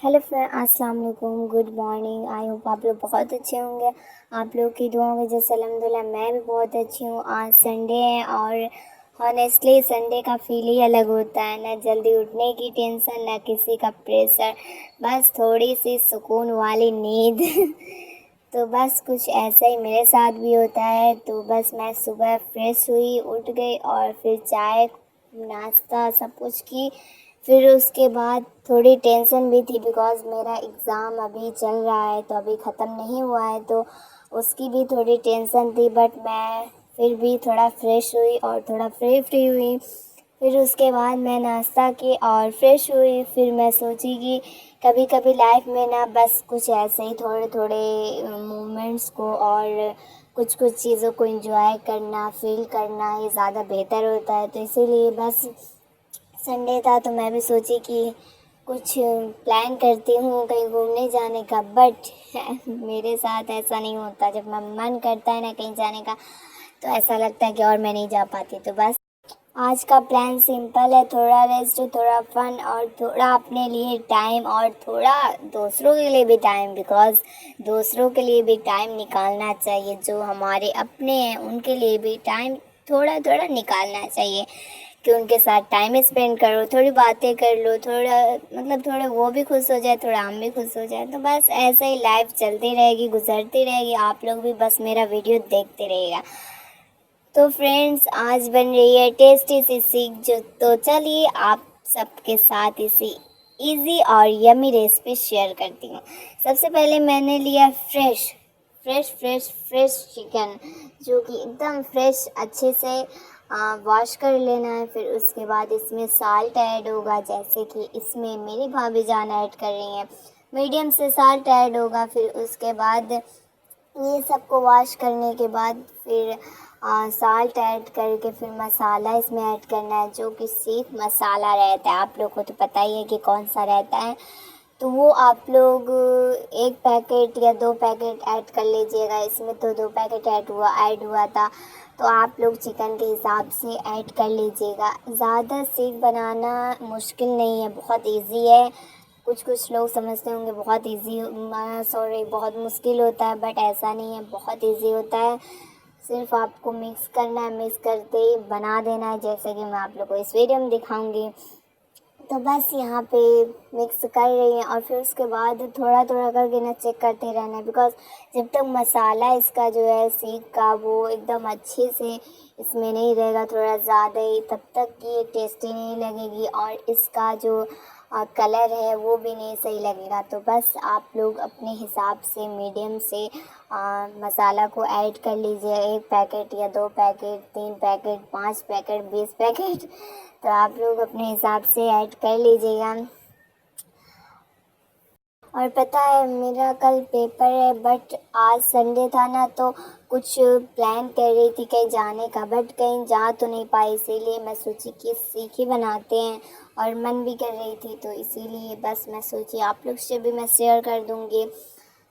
Hello friend, अस्सलाम वालेकुम, good morning. I hope आप लोग बहुत अच्छे होंगे। आप लोग की दुआओं की वजह से अल्हम्दुलिल्लाह मैं भी बहुत अच्छी हूँ। आज संडे है और हॉनेस्टली संडे का फील ही अलग होता है। ना जल्दी उठने की टेंशन, ना किसी का प्रेशर, बस थोड़ी सी सुकून वाली नींद। तो बस कुछ ऐसा ही मेरे साथ भी होता है। तो बस मैं सुबह फ्रेश हुई, उठ गई और फिर चाय नाश्ता सब कुछ की। फिर उसके बाद थोड़ी टेंशन भी थी बिकॉज़ मेरा एग्ज़ाम अभी चल रहा है, तो अभी ख़त्म नहीं हुआ है, तो उसकी भी थोड़ी टेंशन थी। बट मैं फिर भी थोड़ा फ्रेश हुई और थोड़ा फ्री हुई। फिर उसके बाद मैं नाश्ता की और फ्रेश हुई। फिर मैं सोची कि कभी कभी लाइफ में ना बस कुछ ऐसे ही थोड़े थोड़े मोमेंट्स को और कुछ कुछ चीज़ों को एंजॉय करना, फील करना ये ज़्यादा बेहतर होता है। तो इसीलिए बस संडे था तो मैं भी सोची कि कुछ प्लान करती हूँ कहीं घूमने जाने का। बट मेरे साथ ऐसा नहीं होता। जब मैं मन करता है ना कहीं जाने का, तो ऐसा लगता है कि और मैं नहीं जा पाती। तो बस आज का प्लान सिंपल है, थोड़ा रेस्ट, थोड़ा फन और थोड़ा अपने लिए टाइम और थोड़ा दूसरों के लिए भी टाइम। बिकॉज़ दूसरों के लिए भी टाइम निकालना चाहिए। जो हमारे अपने हैं उनके लिए भी टाइम थोड़ा थोड़ा निकालना चाहिए कि उनके साथ टाइम स्पेंड करो, थोड़ी बातें कर लो, थोड़ा मतलब थोड़ा वो भी खुश हो जाए, थोड़ा हम भी खुश हो जाए। तो बस ऐसे ही लाइफ चलती रहेगी, गुजरती रहेगी। आप लोग भी बस मेरा वीडियो देखते रहिएगा। तो फ्रेंड्स, आज बन रही है टेस्टी सी सीख जो, तो चलिए आप सबके साथ इसी इजी और यमी रेसिपी शेयर करती हूँ। सबसे पहले मैंने लिया फ्रेश चिकन, जो कि एकदम फ्रेश अच्छे से वॉश कर लेना है। फिर उसके बाद इसमें साल्ट ऐड होगा, जैसे कि इसमें मेरी भाभी जान ऐड कर रही हैं, मीडियम से साल्ट ऐड होगा। फिर उसके बाद ये सबको वॉश करने के बाद फिर साल्ट ऐड करके फिर मसाला इसमें ऐड करना है, जो कि सीख मसाला रहता है। आप लोग को तो पता ही है कि कौन सा रहता है। तो वो आप लोग एक पैकेट या दो पैकेट ऐड कर लीजिएगा। इसमें तो दो पैकेट ऐड हुआ था, तो आप लोग चिकन के हिसाब से ऐड कर लीजिएगा। ज़्यादा सीख बनाना मुश्किल नहीं है, बहुत इजी है। कुछ कुछ लोग समझते होंगे बहुत इजी, सॉरी बहुत मुश्किल होता है, बट ऐसा नहीं है, बहुत इजी होता है। सिर्फ आपको मिक्स करना है, मिक्स करते ही बना देना है, जैसे कि मैं आप लोग को इस वीडियो में दिखाऊंगी। तो बस यहाँ पे मिक्स कर रही हैं और फिर उसके बाद थोड़ा थोड़ा करके ना चेक करते रहना है। बिकॉज़ जब तक मसाला इसका जो है सीख का वो एकदम अच्छे से इसमें नहीं रहेगा, थोड़ा ज़्यादा ही, तब तक ये टेस्टी नहीं लगेगी और इसका जो कलर है वो भी नहीं सही लगेगा। तो बस आप लोग अपने हिसाब से मीडियम से मसाला को ऐड कर लीजिए। एक पैकेट या दो पैकेट, तीन पैकेट, 5 पैकेट, 20 पैकेट, तो आप लोग अपने हिसाब से ऐड कर लीजिएगा। और पता है मेरा कल पेपर है, बट आज संडे था ना, तो कुछ प्लान कर रही थी कहीं जाने का, बट कहीं जा तो नहीं पाई। इसीलिए मैं सोची कि सीख ही बनाते हैं और मन भी कर रही थी, तो इसीलिए बस मैं सोची आप लोग से भी मैं शेयर कर दूँगी।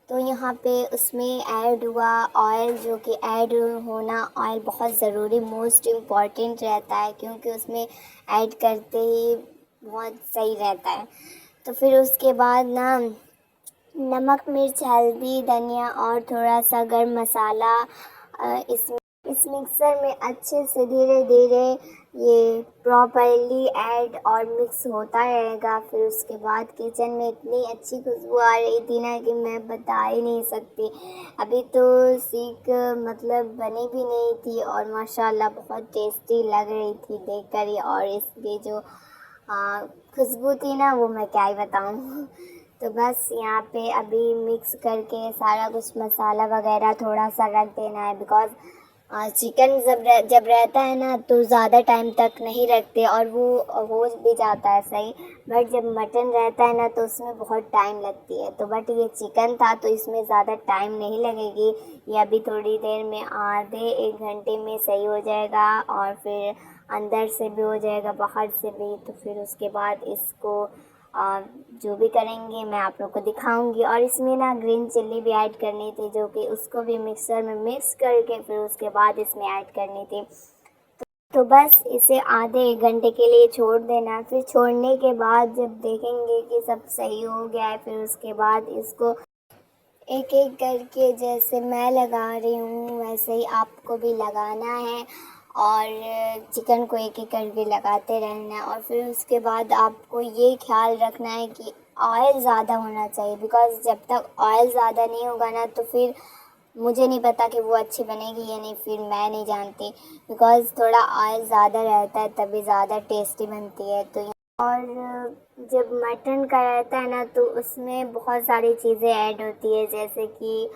तो यहाँ पे उसमें ऐड हुआ ऑयल, जो कि ऐड होना ऑयल बहुत ज़रूरी, मोस्ट इम्पॉर्टेंट रहता है, क्योंकि उसमें ऐड करते ही बहुत सही रहता है। तो फिर उसके बाद ना नमक, मिर्च, हल्दी, धनिया और थोड़ा सा गरम मसाला इस मिक्सर में अच्छे से धीरे धीरे ये प्रॉपरली ऐड और मिक्स होता रहेगा। फिर उसके बाद किचन में इतनी अच्छी खुशबू आ रही थी ना कि मैं बता ही नहीं सकती। अभी तो सीख मतलब बनी भी नहीं थी और माशाल्लाह बहुत टेस्टी लग रही थी देखकर ही। और इसकी जो खुशबू थी ना, वो मैं क्या ही बताऊँ। तो बस यहाँ पे अभी मिक्स करके सारा कुछ मसाला वगैरह थोड़ा सा रख देना है। बिकॉज़ चिकन जब रहता है ना, तो ज़्यादा टाइम तक नहीं रखते और वो हो भी जाता है सही। बट जब मटन रहता है ना, तो उसमें बहुत टाइम लगती है। तो बट ये चिकन था तो इसमें ज़्यादा टाइम नहीं लगेगी। ये अभी थोड़ी देर में, आधे एक घंटे में सही हो जाएगा और फिर अंदर से भी हो जाएगा, बाहर से भी। तो फिर उसके बाद इसको जो भी करेंगे मैं आप लोग को दिखाऊंगी। और इसमें ना ग्रीन चिल्ली भी ऐड करनी थी, जो कि उसको भी मिक्सर में मिक्स करके फिर उसके बाद इसमें ऐड करनी थी। तो बस इसे आधे 1 घंटे के लिए छोड़ देना। फिर छोड़ने के बाद जब देखेंगे कि सब सही हो गया है, फिर उसके बाद इसको एक एक करके जैसे मैं लगा रही हूँ वैसे ही आपको भी लगाना है और चिकन को एक एक करके लगाते रहना है। और फिर उसके बाद आपको ये ख्याल रखना है कि ऑयल ज़्यादा होना चाहिए, बिकॉज़ जब तक ऑयल ज़्यादा नहीं होगा ना तो फिर मुझे नहीं पता कि वो अच्छी बनेगी या नहीं, फिर मैं नहीं जानती, बिकॉज़ थोड़ा ऑयल ज़्यादा रहता है तभी ज़्यादा टेस्टी बनती है। तो और जब मटन का रहता है ना तो उसमें बहुत सारी चीज़ें ऐड होती है, जैसे कि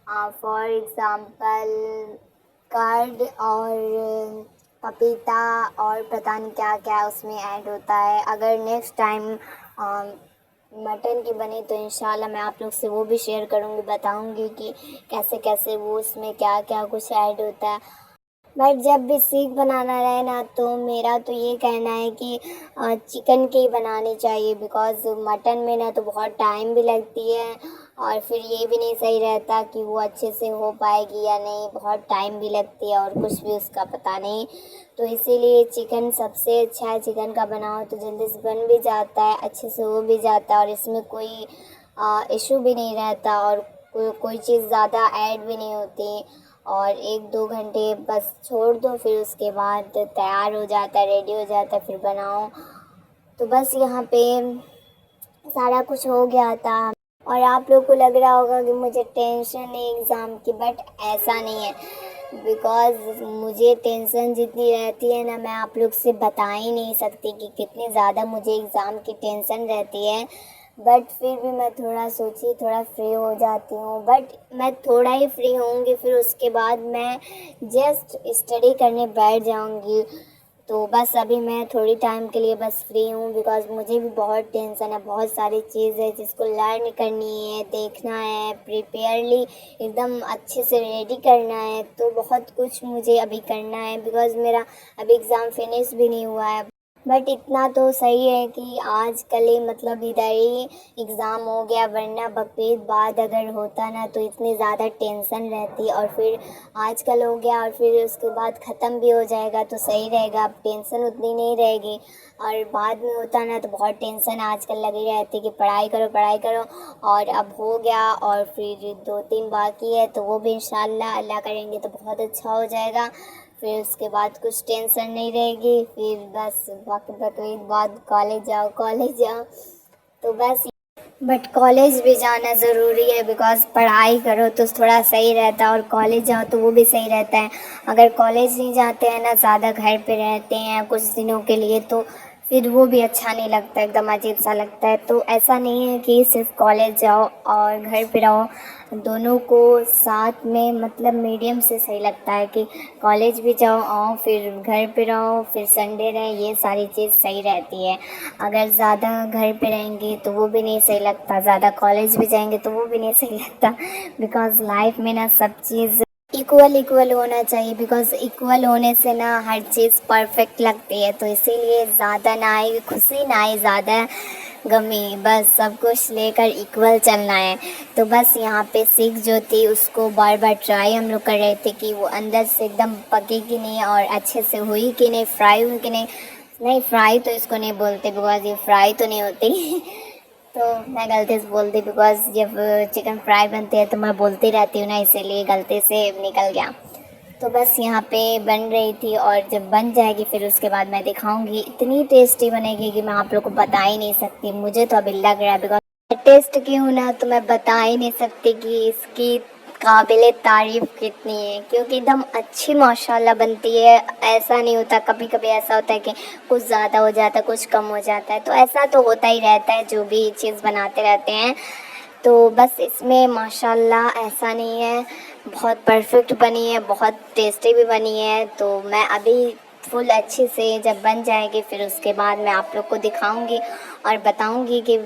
फॉर एग्ज़ाम्पल कर्ड और पपीता और पता नहीं क्या क्या उसमें ऐड होता है। अगर नेक्स्ट टाइम मटन की बनी तो इंशाल्लाह मैं आप लोग से वो भी शेयर करूँगी, बताऊँगी कि कैसे कैसे वो उसमें क्या क्या कुछ ऐड होता है। बट जब भी सीख बनाना रहे ना तो मेरा तो ये कहना है कि चिकन की ही बनानी चाहिए, बिकॉज़ मटन में ना तो बहुत टाइम भी लगती है और फिर ये भी नहीं सही रहता कि वो अच्छे से हो पाएगी या नहीं, बहुत टाइम भी लगती है और कुछ भी उसका पता नहीं। तो इसीलिए चिकन सबसे अच्छा है, चिकन का बनाओ तो जल्दी से बन भी जाता है, अच्छे से हो भी जाता है और इसमें कोई इशू भी नहीं रहता और कोई चीज़ ज़्यादा ऐड भी नहीं होती। और 1-2 घंटे बस छोड़ दो, फिर उसके बाद तैयार हो जाता है, रेडी हो जाता है, फिर बनाओ। तो बस यहाँ पे सारा कुछ हो गया था और आप लोग को लग रहा होगा कि मुझे टेंशन है एग्ज़ाम की, बट ऐसा नहीं है, बिकॉज़ मुझे टेंशन जितनी रहती है ना मैं आप लोग से बता ही नहीं सकती कि कितनी ज़्यादा मुझे एग्ज़ाम की टेंशन रहती है। बट फिर भी मैं थोड़ा सोची थोड़ा फ्री हो जाती हूँ, बट मैं थोड़ा ही फ्री होंगी, फिर उसके बाद मैं जस्ट स्टडी करने बैठ जाऊँगी। तो बस अभी मैं थोड़ी टाइम के लिए बस फ्री हूँ, बिकॉज़ मुझे भी बहुत टेंशन है, बहुत सारी चीज़ है जिसको लर्न करनी है, देखना है, प्रिपेयरली एकदम अच्छे से रेडी करना है। तो बहुत कुछ मुझे अभी करना है, बिकॉज़ मेरा अभी एग्ज़ाम फिनिश भी नहीं हुआ है। बट इतना तो सही है कि आज कल ही मतलब इधर ही एग्ज़ाम हो गया, वरना बकरीद बाद अगर होता ना तो इतनी ज़्यादा टेंशन रहती और फिर आजकल हो गया और फिर उसके बाद ख़त्म भी हो जाएगा तो सही रहेगा, अब टेंशन उतनी नहीं रहेगी। और बाद में होता ना तो बहुत टेंशन आजकल लगी रहती कि पढ़ाई करो, और अब हो गया और फिर 2-3 बाकी है तो वो भी इंशाल्लाह अल्लाह करेंगे तो बहुत अच्छा हो जाएगा। फिर उसके बाद कुछ टेंशन नहीं रहेगी, फिर बस बकरीद बाद कॉलेज जाओ तो बस। बट कॉलेज भी जाना ज़रूरी है, बिकॉज़ पढ़ाई करो तो थोड़ा सही रहता है और कॉलेज जाओ तो वो भी सही रहता है। अगर कॉलेज नहीं जाते हैं ना, ज़्यादा घर पे रहते हैं कुछ दिनों के लिए तो फिर वो भी अच्छा नहीं लगता, एकदम अजीब सा लगता है। तो ऐसा नहीं है कि सिर्फ कॉलेज जाओ और घर पे रहो, दोनों को साथ में मतलब मीडियम से सही लगता है कि कॉलेज भी जाओ आओ फिर घर पे रहो फिर संडे रहे, ये सारी चीज़ सही रहती है। अगर ज़्यादा घर पे रहेंगे तो वो भी नहीं सही लगता, ज़्यादा कॉलेज भी जाएंगे तो वो भी नहीं सही लगता, बिकॉज़ लाइफ में ना सब चीज़ इक्वल होना चाहिए, बिकॉज़ इक्वल होने से ना हर चीज़ परफेक्ट लगती है। तो इसीलिए ज़्यादा ना आए खुशी ना आए ज़्यादा गमी, बस सब कुछ लेकर इक्वल चलना है। तो बस यहाँ पे सीख जो थी उसको बार बार ट्राई हम लोग कर रहे थे कि वो अंदर से एकदम पकी कि नहीं और अच्छे से हुई कि नहीं, फ्राई हुई कि नहीं। नहीं, फ्राई तो इसको नहीं बोलते, बिकॉज़ ये फ्राई तो नहीं होती तो मैं गलती से बोल दी, बिकॉज़ जब चिकन फ्राई बनती है तो मैं बोलती रहती हूँ ना, इसीलिए गलती से निकल गया। तो बस यहाँ पे बन रही थी और जब बन जाएगी फिर उसके बाद मैं दिखाऊंगी, इतनी टेस्टी बनेगी कि मैं आप लोग को बता ही नहीं सकती। मुझे तो अभी लग रहा है, बिकॉज टेस्ट की हूँ ना तो मैं बता ही नहीं सकती कि इसकी काबिले तारीफ़ कितनी है, क्योंकि एकदम अच्छी माशाल्लाह बनती है। ऐसा नहीं होता, कभी कभी ऐसा होता है कि कुछ ज़्यादा हो जाता है कुछ कम हो जाता है, तो ऐसा तो होता ही रहता है जो भी चीज़ बनाते रहते हैं। तो बस इसमें माशाल्लाह ऐसा नहीं है, बहुत परफेक्ट बनी है, बहुत टेस्टी भी बनी है। तो मैं अभी फुल अच्छे से जब बन जाएगी फिर उसके बाद मैं आप लोग को दिखाऊंगी और बताऊंगी कि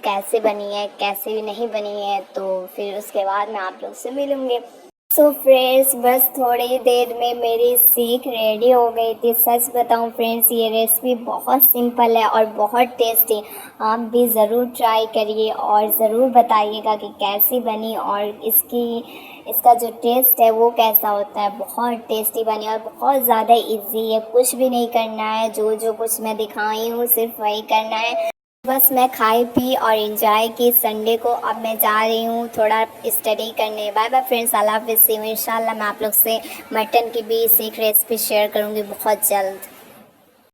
कैसे बनी है कैसे नहीं बनी है। तो फिर उसके बाद मैं आप लोग से मिलूँगी। सो फ्रेंड्स बस थोड़ी देर में मेरी सीख रेडी हो गई थी। सच बताऊं फ्रेंड्स, ये रेसिपी बहुत सिंपल है और बहुत टेस्टी। आप भी ज़रूर ट्राई करिए और ज़रूर बताइएगा कि कैसी बनी और इसका जो टेस्ट है वो कैसा होता है। बहुत टेस्टी बनी और बहुत ज़्यादा इजी है, कुछ भी नहीं करना है। जो कुछ मैं दिखाई हूँ सिर्फ वही करना है। बस मैं खाई पी और एंजॉय की संडे को। अब मैं जा रही हूँ थोड़ा स्टडी करने। बाय बाय फ्रेंड्स, अल्लाह हाफ़िज़। इंशाल्लाह मैं आप लोग से मटन की भी सीख रेसिपी शेयर करूँगी बहुत जल्द।